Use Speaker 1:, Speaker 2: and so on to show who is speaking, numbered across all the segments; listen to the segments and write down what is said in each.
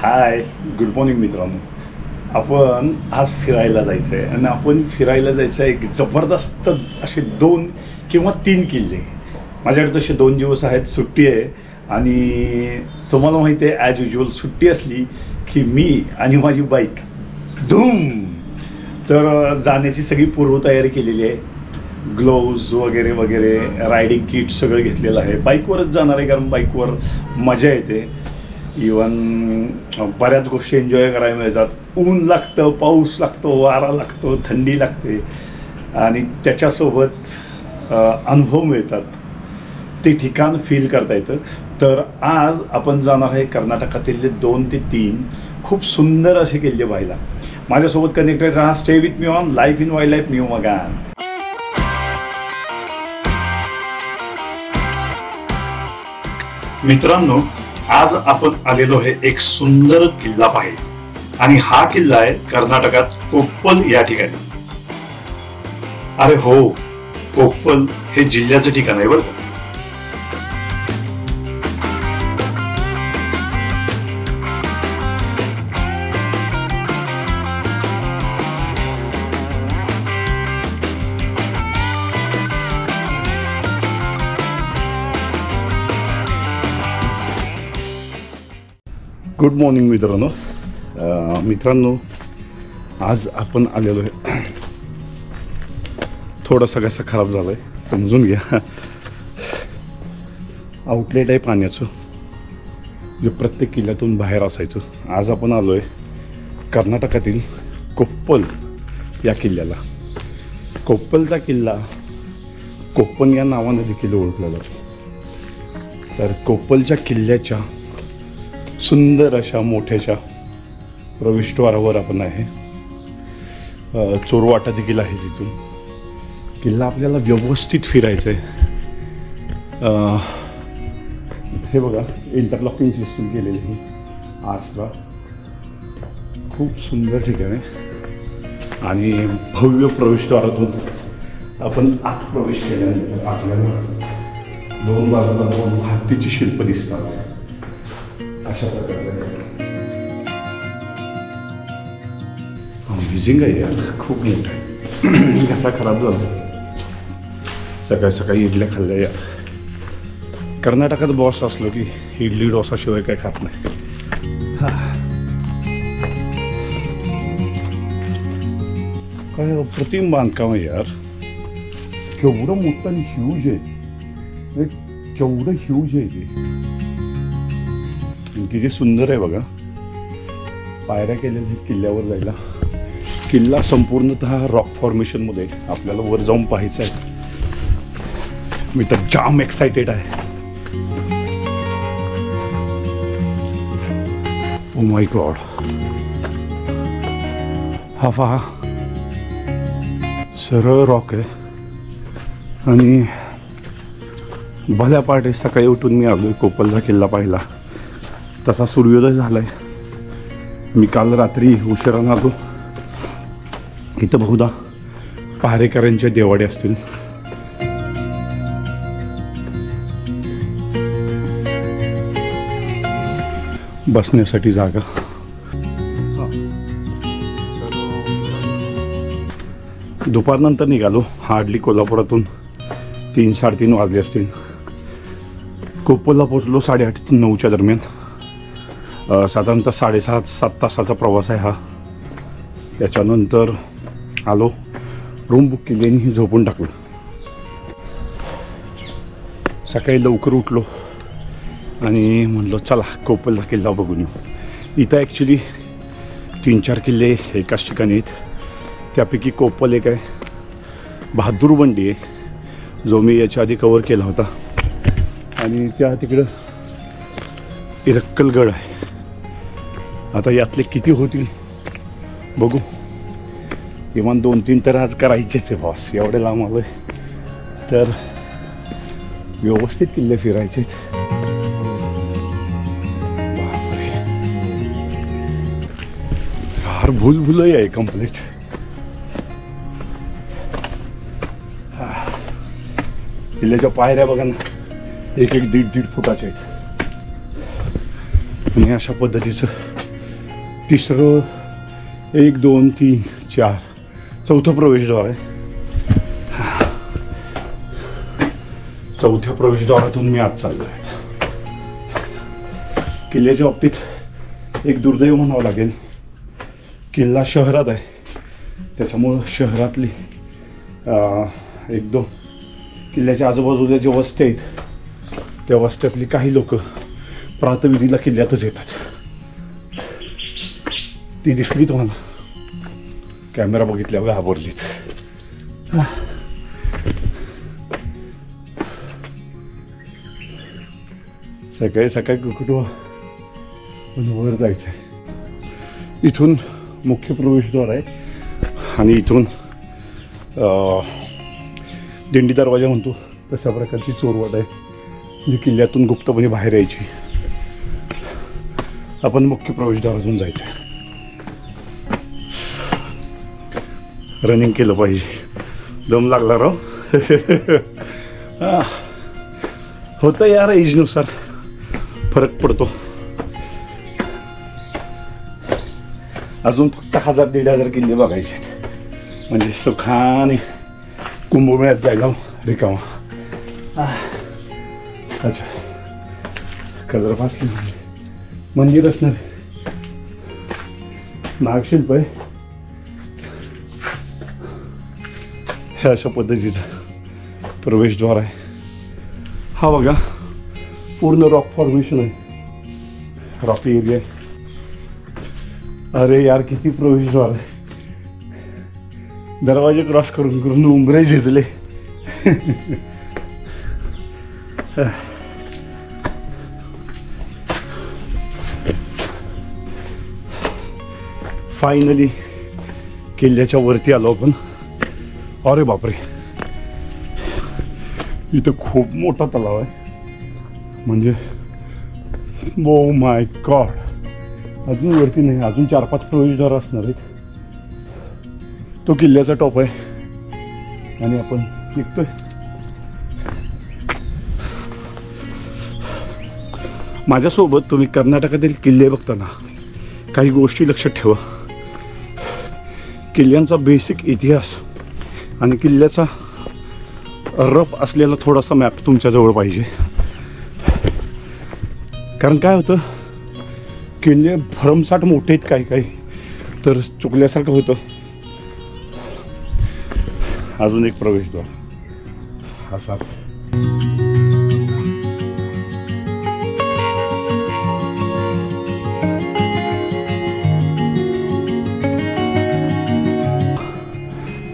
Speaker 1: हाय, good morning मित्रांनो. आपण आज फिरायला जायचं आहे आणि आपण फिरायला जायचं एक जबरदस्त असे 2 किंवा 3 किल्ले. माझ्याकडे तसे 2 दिवस आहेत, सुट्टी आहे. आणि तुम्हाला माहिती आहे ॲज युजल सुट्टी असली की मी आणि माझी बाईक धूम. तर जाण्याची सगळी पूर्वतयारी केलेली आहे. ग्लोव्ज वगैरे वगैरे, रायडिंग किट सगळं घेतलेलं आहे. बाईकवरच जाणार आहे कारण बाईकवर मजा येते. इवन बऱ्याच गोष्टी एन्जॉय करायला मिळतात. ऊन लागतं, पाऊस लागतो, वारा लागतो, थंडी लागते आणि त्याच्यासोबत अनुभव मिळतात. ते ठिकाण फील करता येतं. तर आज आपण जाणार आहे कर्नाटकातील 2 ते 3 खूप सुंदर असे किल्ले पाहायला. माझ्यासोबत कनेक्टेड राहा. Stay with me on life in wild life new मगान. मित्रांनो, आज आपण आलेलो आहे एक सुंदर किल्ला पाहायला आणि हा किल्ला आहे कर्नाटकात कोप्पल या ठिकाणी. अरे हो, कोप्पल हे जिल्ह्याचं ठिकाण आहे बरं का. गुड मॉर्निंग मित्रांनो, आज आपण आलेलो आहे. थोडंसं कसं खराब झालं आहे, समजून घ्या. आउटलेट आहे पाण्याचं जे प्रत्येक किल्ल्यातून बाहेर असायचं. आज आपण आलो आहे कर्नाटकातील कोप्पल या किल्ल्याला. कोप्पलचा किल्ला कोप्पन या नावानं देखील ओळखला जातो. तर कोप्पलच्या किल्ल्याच्या सुंदर अशा मोठ्याशा प्रवेशद्वारावर आपण आहे. चोरवाटा देखील आहे तिथून. किल्ला आपल्याला व्यवस्थित फिरायचं आहे. हे बघा, इंटरलॉकिंग सिस्टम केलेली आहे आर्चला. खूप सुंदर ठिकाण आहे आणि भव्य प्रवेशद्वारातून आपण आत प्रवेश केल्यानंतर आपल्याला 2 बाजूला 2 हत्तीची शिल्प दिसतात. अशा प्रकारचं अमेझिंग आहे यार, खूप मोठं आहे. कसा खराब झाला. सकाळी सकाळी इडल्या खाल्ल्या यार. कर्नाटकात बॉस असलो की इडली डोसा शिवाय काय खात नाही. काय अप्रतिम बांधकाम आहे यार. केवढं मोठं आणि ह्यूज आहे. केवढं ह्यूज आहे ते. किती सुंदर आहे बघा. पायऱ्या केलेल्या किल्ल्यावर जायला. किल्ला संपूर्णतः रॉक फॉर्मेशनमध्ये आपल्याला वर जाऊन पाहायचं आहे. मी तर जाम एक्सायटेड आहे. ओ माय गॉड, हा पहा, सरळ रॉक आहे. आणि भल्या पहाटे सकाळी उठून मी आलो कोप्पलचा किल्ला पाहिला. तसा सूर्योदय झाला आहे. मी काल रात्री उशिरानं आलो. इथं बहुधा पहारेकऱ्यांच्या देवाडे असतील. बसण्यासाठी जागा. दुपारनंतर निघालो. हार्डली कोल्हापुरातून 3-3:30 वाजले असतील. कोप्पलला पोचलो 8:30 ते 9च्या दरम्यान. साधारणतः 6.5-7 तासाचा प्रवास आहे हा. त्याच्यानंतर आलो, रूम बुक केली आणि झोपून टाकलो. सकाळी लवकर उठलो आणि म्हणलो चला कोप्पलचा किल्ला बघून येऊ. इथं ॲक्च्युली 3-4 किल्ले एकाच ठिकाणी आहेत. त्यापैकी कोप्पल एक आहे. बहादूर बंडी आहे जो मी याच्या आधी कवर केला होता. आणि त्या तिकडं इरक्कलगड आहे. आता यातले किती होतील बघू. किमान 2-3 तर आज करायचेच आहे बॉस. एवढे लांब आलो आहे तर व्यवस्थित किल्ले फिरायचे. बापरे, फार भूलभुलई आहे कम्प्लीट. किल्ल्याच्या पायऱ्या बघा ना, 1-1, 1.5 फुटाच्या आहेत. आणि अशा पद्धतीचं तिसरं 1 2 3 4 चौथं प्रवेशद्वार आहे. चौथ्या प्रवेशद्वारातून मी आज चाललो आहे. किल्ल्याच्या बाबतीत एक दुर्दैव म्हणावं लागेल. किल्ला शहरात आहे, त्याच्यामुळं शहरातली 1-2 किल्ल्याच्या आजूबाजूला ज्या वस्त्या आहेत त्या वस्त्यातली काही लोक प्रातविधीला किल्ल्यातच येतात. ती दिसली तुम्हाला, कॅमेरा बघितल्यावर घाबरलीत. सकाळी सकाळी कुठं वर जायचं आहे. इथून मुख्य प्रवेशद्वार आहे आणि इथून दिंडी दरवाजा म्हणतो तशा प्रकारची चोरवाट आहे जी किल्ल्यातून गुप्तपणे बाहेर यायची. आपण मुख्य प्रवेशद्वारातून जायचं आहे. रनिंग केलं पाहिजे, दम लागला राव. होतं यार, एजनुसार फरक पडतो. अजून फक्त 1000-1500 किल्ले बघायचे म्हणजे सुखाने कुंभमेळ्यात जायला रिकामा. अच्छा, खजरापासली मंदिर असणार, नागशिल्प आहे. हे अशा पद्धतीचं प्रवेशद्वार आहे. हा बघा पूर्ण रॉक फॉर्मेशन आहे, रॉकी एरिया आहे. अरे यार किती प्रवेशद्वार आहे. दरवाजे क्रॉस करून करून उंबरे झिजले. फायनली किल्ल्याच्या वरती आलो आपण. अरे बापरे, इथं खूप मोठा तलाव आहे. म्हणजे ओ माय गॉड. अजून वरती नाही, अजून 4-5 प्रवेशद्वार असणार आहेत. तो किल्ल्याचा टॉप आहे आणि आपण निघतोय. माझ्यासोबत तुम्ही कर्नाटकातील किल्ले बघताना काही गोष्टी लक्षात ठेवा. किल्ल्यांचा बेसिक इतिहास आणि किल्ल्याचा रफ असलेला थोडासा मॅप तुमच्याजवळ पाहिजे. कारण काय होतं, किल्ले भरमसाठ मोठे आहेत काही काही, तर चुकल्यासारखं होतं. अजून एक प्रवेशद्वार असा.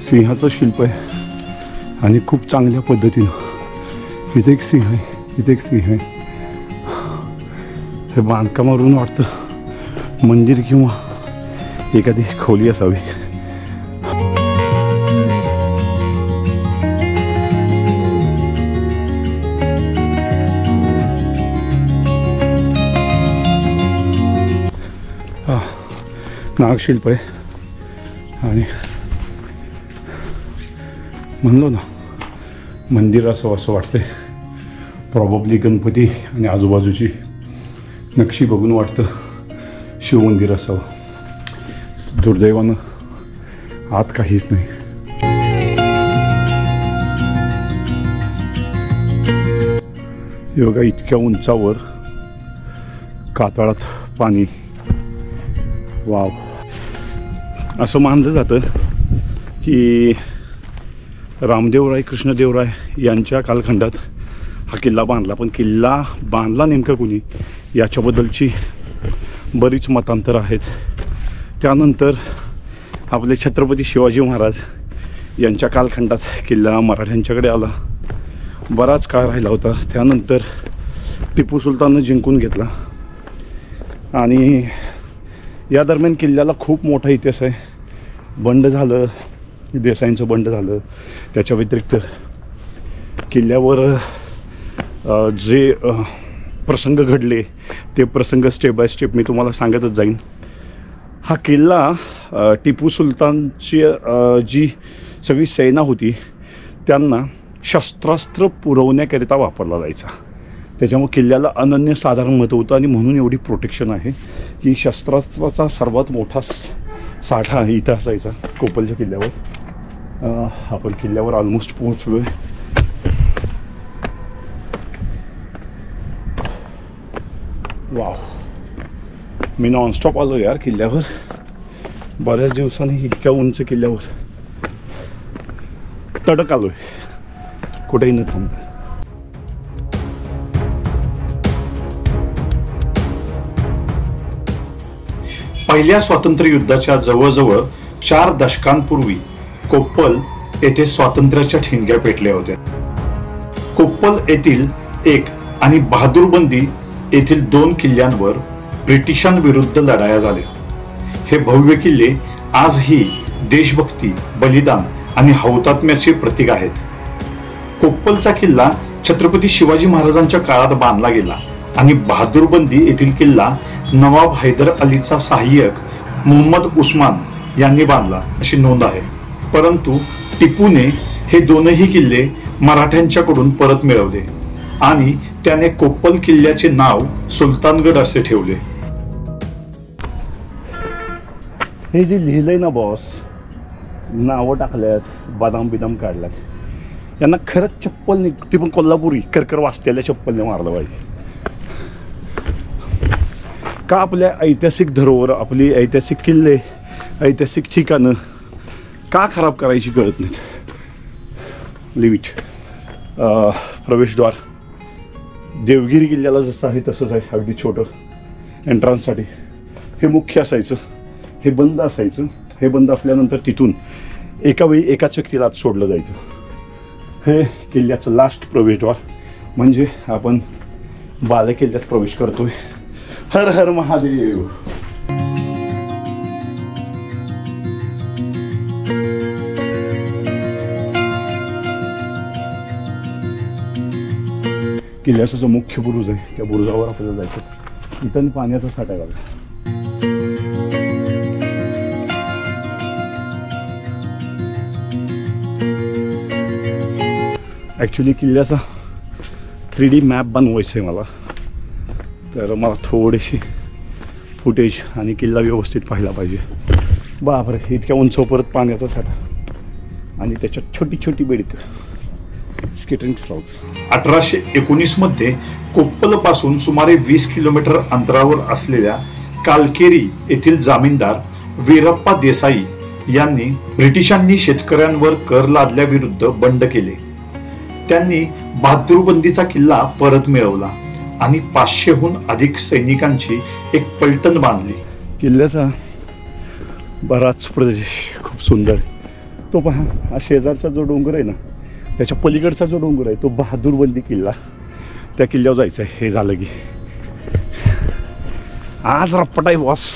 Speaker 1: सिंहाचं शिल्प आहे आणि खूप चांगल्या पद्धतीनं. इथे एक सिंह आहे, इथे एक सिंह आहे. हे बांधकामावरून वाटतं मंदिर किंवा एखादी खोली असावी. नागशिल्प आहे आणि म्हणलो ना मंदिर असं वाटतंय. प्रॉबब्ली गणपती आणि आजूबाजूची नक्षी बघून वाटतं शिवमंदिर असावं. दुर्दैवानं आत काहीच नाही. योगा इतक्या उंचावर कातळात पाणी. वाव. असं मानलं जातं की रामदेवराय कृष्णदेवराय यांच्या कालखंडात हा किल्ला बांधला. पण किल्ला बांधला नेमकं कुणी याच्याबद्दलची बरीच मतांतर आहेत. त्यानंतर आपले छत्रपती शिवाजी महाराज यांच्या कालखंडात किल्ला मराठ्यांच्याकडे आला. बराच काळ राहिला होता. त्यानंतर टिपू सुलताननं जिंकून घेतला आणि या दरम्यान किल्ल्याला खूप मोठा इतिहास आहे. बंड झालं, देसाईंचं बंड झालं. त्याच्या व्यतिरिक्त किल्ल्यावर जे प्रसंग घडले ते प्रसंग स्टेप बाय स्टेप मी तुम्हाला सांगतच जाईन. हा किल्ला टिपू सुलतानची जी सगळी सेना होती त्यांना शस्त्रास्त्र पुरवण्याकरिता वापरला जायचा. त्याच्यामुळे किल्ल्याला अनन्यसाधारण महत्त्व होतं आणि म्हणून एवढी प्रोटेक्शन आहे की शस्त्रास्त्राचा सर्वात मोठा साठा इथं असायचा कोप्पलच्या किल्ल्यावर. आपण किल्ल्यावर ऑलमोस्ट पोहोचलो आहे. वाव, मी नॉनस्टॉप आलो यार किल्ल्यावर. बऱ्याच दिवसांनी इतक्या उंच किल्ल्यावर तडक आलो आहे, कुठेही न थांबता. पहिल्या स्वातंत्र्य युद्धाच्या जवळजवळ 4 दशकांपूर्वी कोप्पल येथे स्वातंत्र्याच्या ठिणग्या पेटल्या होत्या. कोप्पल येथील एक आणि बहादूरबंदी येथील 2 किल्ल्यांवर ब्रिटिशांविरुद्ध लढाया झाल्या. हे भव्य किल्ले आजही देशभक्ती, बलिदान आणि हौतात्म्याचे प्रतीक आहेत. कोप्पलचा किल्ला छत्रपती शिवाजी महाराजांच्या काळात बांधला गेला आणि बहादूरबंदी येथील किल्ला नवाब हैदर अलीचा सहाय्यक मोहम्मद उस्मान यांनी बांधला अशी नोंद आहे. परंतु टिपूने हे दोनही किल्ले मराठ्यांच्याकडून परत मिळवले आणि त्याने कोप्पल किल्ल्याचे नाव सुलतानगड असे ठेवले. हे जे लिहिलंय ना बॉस, नावं टाकल्यात, बदाम बिदाम काढल्यात, यांना खरंच चप्पल नाही, ती पण कोल्हापुरी करकर वाचतेल्या चप्पलने मारलं पाहिजे. का आपल्या ऐतिहासिक धरोहर, आपली ऐतिहासिक किल्ले, ऐतिहासिक ठिकाणं का खराब करायची कळत नाहीत. Leave it. प्रवेशद्वार देवगिरी किल्ल्याला जसं आहे तसंच आहे, अगदी छोटं. एंट्रन्ससाठी हे मुख्य असायचं, हे बंद असायचं. हे बंद असल्यानंतर तिथून एका वेळी एकाच व्यक्तीला आत सोडलं जायचं. हे किल्ल्याचं लास्ट प्रवेशद्वार, म्हणजे आपण बालेकिल्ल्यात प्रवेश करतोय. हर हर महादेव. किल्ल्याचा जो मुख्य बुरुज आहे त्या बुरुजावर आपल्याला जायचं. इथं पाण्याचा साठा आहे बघा. ॲक्च्युली किल्ल्याचा 3D मॅप बनवायचा आहे मला, तर मला थोडीशी फुटेज आणि किल्ला व्यवस्थित पाहिला पाहिजे. बापरे, इतक्या उंच परत पाण्याचा साठा आणि त्याच्यात छोटी छोटी बेडकं, स्केटिंग ट्रॅक्स. 1819 मध्ये कोप्पल पासून सुमारे 20 किलोमीटर अंतरावर असलेल्या कालकेरी येथील जामीनदार वीरप्पा देसाई यांनी ब्रिटिशांनी शेतकऱ्यांवर कर लादल्याविरुद्ध बंड केले. त्यांनी बहादूरबंदीचा किल्ला परत मिळवला आणि 500हून अधिक सैनिकांची एक पलटण बांधली. किल्ल्याचा बराच प्रदेश खूप सुंदर आहे. तो पहा, हा शेजारचा जो डोंगर आहे ना, त्याच्या पलीकडचा जो डोंगर आहे तो बहादूरबंदी किल्ला. त्या किल्ल्यावर जायचं आहे. हे झालं की आज रप्पट आहे बॉस.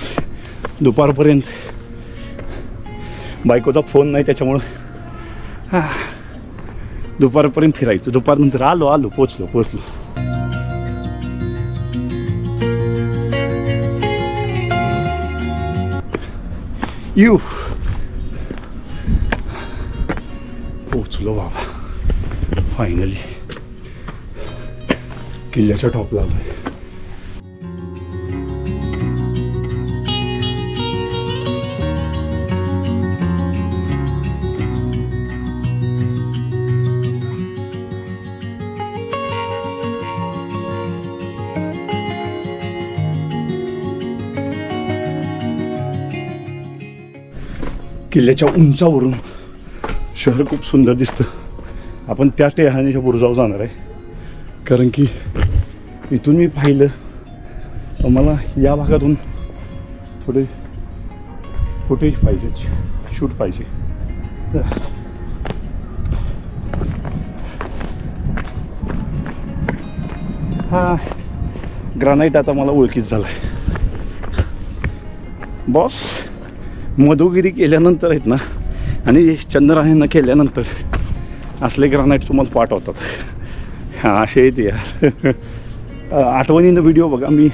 Speaker 1: दुपारपर्यंत बायकोचा फोन नाही त्याच्यामुळं दुपारपर्यंत फिरायचं. दुपारनंतर आलो पोचलो. पोचलो बाबा फायनली. किल्ल्याच्या टॉपला आलोय. किल्ल्याच्या उंचावरून शहर खूप सुंदर दिसतं. आपण त्या टेहाण्याच्या बुरुजावर जाणार आहे, कारण की इथून मी पाहिलं तर मला या भागातून थोडे फुटेज पाहिजे, शूट पाहिजे. हा ग्रानाईट आता मला ओळखीत झाला आहे बॉस. मधुगिरी केल्यानंतर आहेत ना आणि चंद्रहाना केल्यानंतर असले ग्रानाईट तुम्हाला पाठवतात. हां असे आहेत यार. आठवणीनं व्हिडिओ बघा, मी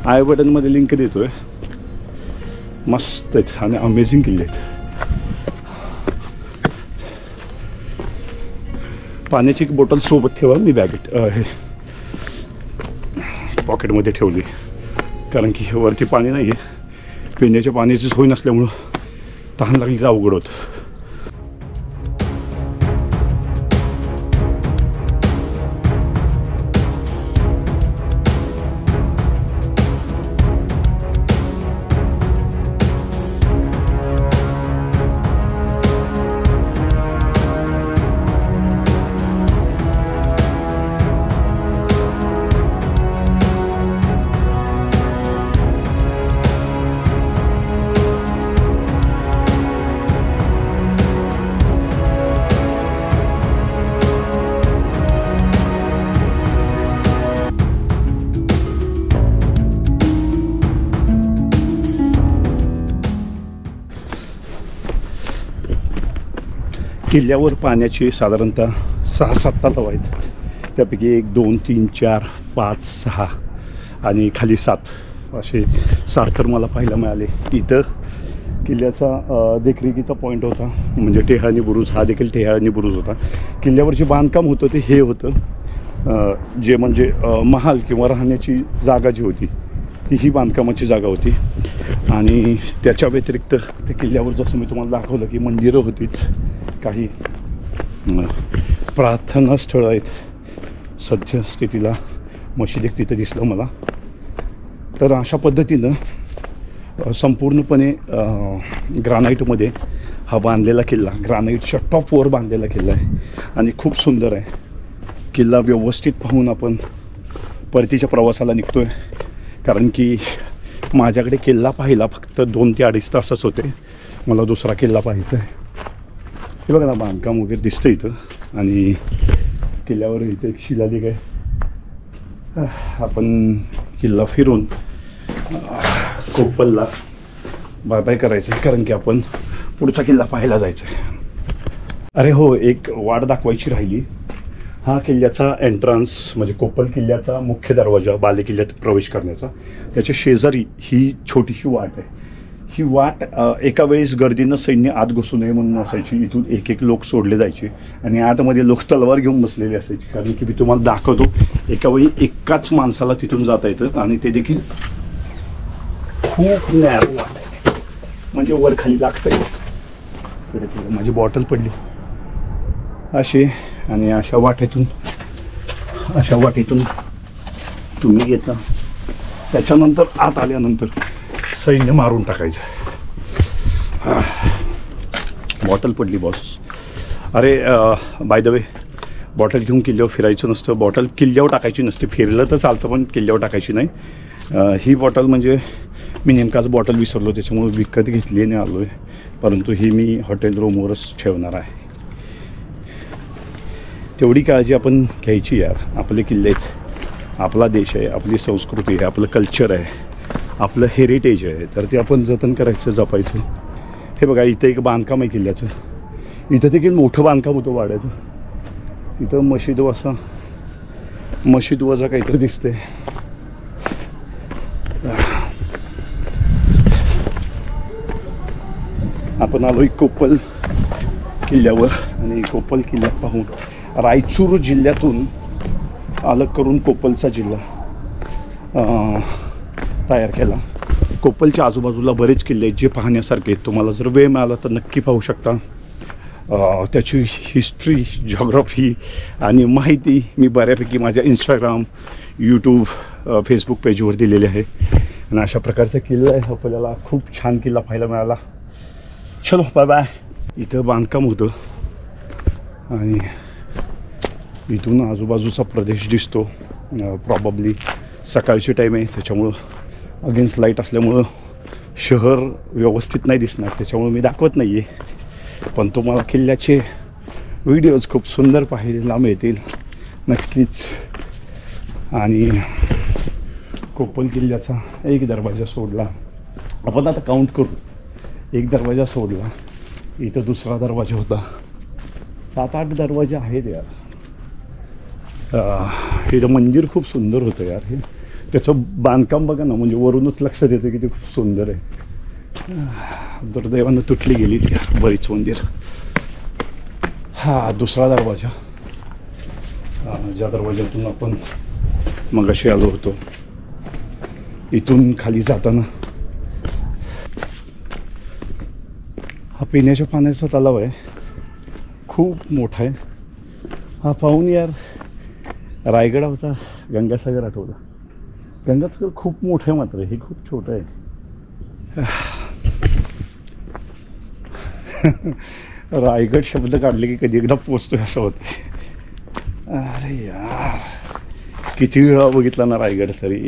Speaker 1: आय बटनमध्ये लिंक देतो आहे. मस्त आहेत आणि अमेझिंग किल्ले आहेत. पाण्याची एक बॉटल सोबत ठेवा. मी बॅगेट हे पॉकेटमध्ये ठेवली, कारण की वरती पाणी नाही आहे, पिण्याच्या पाण्याची सोय नसल्यामुळं तहान लागली तर अवघड होतं. किल्ल्यावर पाण्याची साधारणतः 6-7 तलाव आहेत. त्यापैकी 1, 2, 3, 4, 5, 6 आणि खाली 7 असे 7 तर मला पाहायला मिळाले. इथं किल्ल्याचा देखरेखीचा पॉईंट होता, म्हणजे टेहाळणी बुरुज, हा देखील टेहाळणी बुरुज होता. किल्ल्यावरचे बांधकाम होतं ते हे होतं, जे म्हणजे महाल किंवा राहण्याची जागा जी होती ही बांधकामाची जागा होती. आणि त्याच्या व्यतिरिक्त त्या किल्ल्यावर जसं मी तुम्हाला दाखवलं की मंदिरं होतीच, काही प्रार्थनास्थळं आहेत. सध्या स्थितीला मशीद एक तिथं दिसलं मला. तर अशा पद्धतीनं संपूर्णपणे ग्रानाईटमध्ये हा बांधलेला किल्ला, ग्रानाईटच्या टॉपवर बांधलेला किल्ला आहे आणि खूप सुंदर आहे. किल्ला व्यवस्थित पाहून आपण परतीच्या प्रवासाला निघतो आहे, कारण की माझ्याकडे किल्ला पाहिला फक्त 2 ते 2.5 तासच होते. मला दुसरा किल्ला पाहायचा आहे. हे बघा ना, बांधकाम वगैरे दिसतं इथं आणि किल्ल्यावर इथं एक शिलालेख आहे. आपण किल्ला फिरून कोप्पलला बाय बाय करायचं आहे, कारण की आपण पुढचा किल्ला पाहायला जायचं आहे. अरे हो, एक वाट दाखवायची राहिली. हा किल्ल्याचा एंट्रन्स म्हणजे कोप्पल किल्ल्याचा मुख्य दरवाजा, बाले किल्ल्यात प्रवेश करण्याचा, त्याच्या शेजारी ही छोटीशी वाट आहे. ही वाट एका वेळेस गर्दीनं सैन्य आत घुसू नये म्हणून असायची. इथून एक लोक सोडले जायचे आणि आतमध्ये लोक तलवार घेऊन बसलेले असायचे, कारण की मी तुम्हाला दाखवतो एका वेळी एकाच माणसाला तिथून जाता येतं आणि ते देखील खूप नॅरो वाट आहे, म्हणजे वर खाली लागतं आहे. माझी बॉटल पडली अशी, आणि अशा वाटेतून तुम्ही येता. त्याच्यानंतर आत आल्यानंतर सैन्य मारून टाकायचं. बॉटल पडली बॉस. अरे बाय द वे, बॉटल घेऊन किल्ल्यावर फिरायचं नसतं, बॉटल किल्ल्यावर टाकायची नसते. फिरलं तर चालतं पण किल्ल्यावर टाकायची नाही. ही बॉटल म्हणजे मी नेमकाच बॉटल विसरलो, त्याच्यामुळे विकत घेतली आणि आलो आहे, परंतु ही मी हॉटेल रूमवरच ठेवणार आहे. तेवढी काळजी आपण घ्यायची यार. आपले किल्ले आहेत, आपला देश आहे, आपली संस्कृती आहे, आपलं कल्चर आहे, आपलं हेरिटेज आहे, तर ते आपण जतन करायचं, जपायचं. हे बघा, इथं एक बांधकाम आहे किल्ल्याचं. इथं देखील मोठं बांधकाम होतं वाड्याचं. तिथं मशीद वजा काहीतरी दिसते. आपण आलो कोप्पल किल्ल्यावर आणि कोप्पल किल्ल्यात पाहून रायचूर जिल्ह्यातून अलग करून कोप्पलचा जिल्हा तयार केला. कोप्पलच्या आजूबाजूला बरेच किल्ले आहेत जे पाहण्यासारखे आहेत. तुम्हाला जर वेळ मिळाला तर नक्की पाहू शकता. त्याची हिस्ट्री, जॉग्राफी आणि माहिती मी बऱ्यापैकी माझ्या इंस्टाग्राम, यूट्यूब, फेसबुक पेजवर दिलेली आहे. आणि अशा प्रकारचा किल्ला आहे. आपल्याला खूप छान किल्ला पाहायला मिळाला. चलो बाय बाय. इथं बांधकाम होतं आणि इथून आजूबाजूचा प्रदेश दिसतो. प्रॉबब्ली सकाळची टाईम आहे, त्याच्यामुळं अगेन्स्ट लाईट असल्यामुळं शहर व्यवस्थित नाही दिसणार, त्याच्यामुळं मी दाखवत नाही आहे. पण तुम्हाला किल्ल्याचे व्हिडिओज खूप सुंदर पाहायला मिळतील नक्कीच. आणि कोप्पल किल्ल्याचा एक दरवाजा सोडला, आपण आता काउंट करू. एक दरवाजा सोडला, इथं दुसरा दरवाजा होता. 7-8 दरवाजे आहेत यार. हे मंदिर खूप सुंदर होतं यार. हे त्याचं बांधकाम बघा ना, म्हणजे वरूनच लक्षात येतं की ते खूप सुंदर आहे. दुर्दैवानं तुटली गेली ती यार बरीच मंदिर. हा दुसरा दरवाजा, ज्या दरवाज्यातून आपण मगाशी आलो होतो इथून खाली जाताना हा पिण्याच्या पाण्याचा तलाव आहे, खूप मोठा आहे हा. पाहून यार रायगडावरचा गंगासागर आठवला. गंगासागर खूप मोठं आहे, मात्र हे खूप छोटं आहे. रायगड शब्द काढले की कधी एकदा पोचतोय असं होते. अरे यार किती वेळा बघितला ना रायगड तरी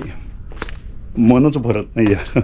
Speaker 1: मनच भरत नाही यार.